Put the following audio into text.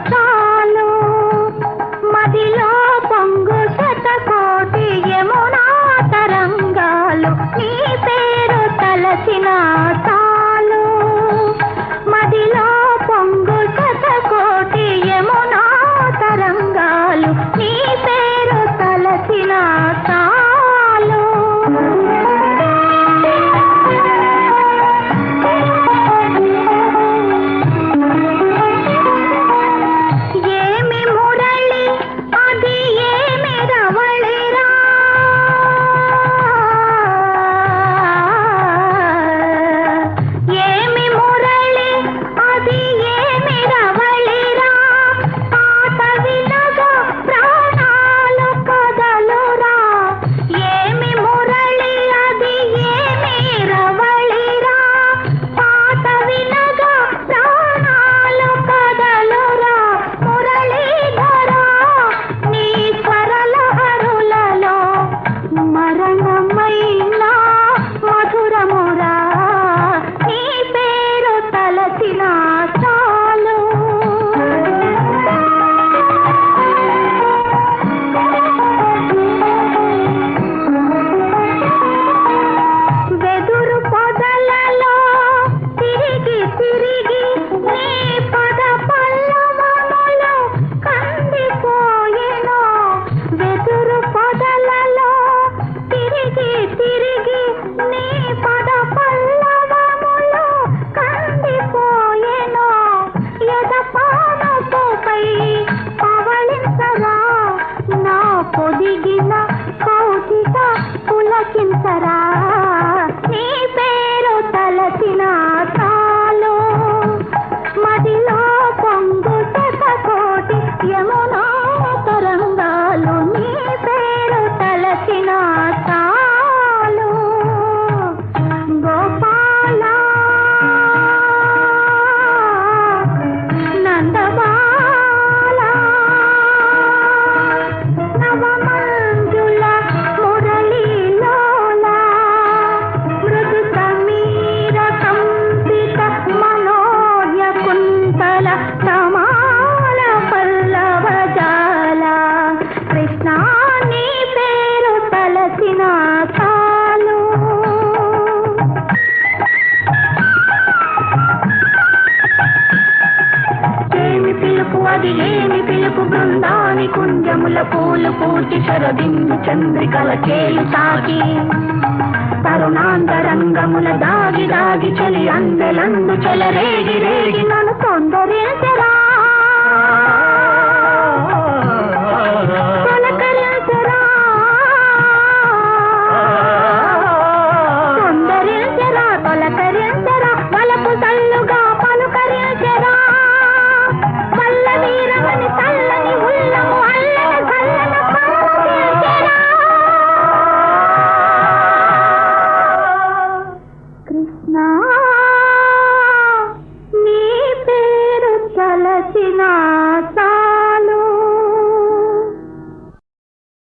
చాలు మదిలో పొంగు శతకోటి యమునా తరంగాలు నీ పేరు తలచిన చాలు మదిలో పొంగు శతకోటి యమునా తరంగాలు నీ పేరు తలచిన చాలు పొదిగిన కౌశిక పులకించరా నీ పేరు తలచిన చాలు మదిలో పొంగు శతకోటి యమునా తరంగాలు నీ పేరు తలచిన చాలు గోపాల నందబా కమాల పల్లవ జాల కృష్ణ నీ పేరు తలసిన చాలు ఏమి పిలుపు అది ఏమి పిలుపు బృందాని కుంజముల పూలు పూచి శరదిందు చంద్రికల చేలు సాగి తరుణాంతరంగముల దాగి దాగి చలి అందెలందు చెలరేగి రేగి నన్ను తొందరించరా తొలకరించరా తొందరించరా తొలకరించరా వలపు తల్లుగా పలుకరించరా వల్ల వీరమని తల్లని ఉల్లము అల్లన చల్లన పలుకరించరా కృష్ణ నీ పేరు తలచిన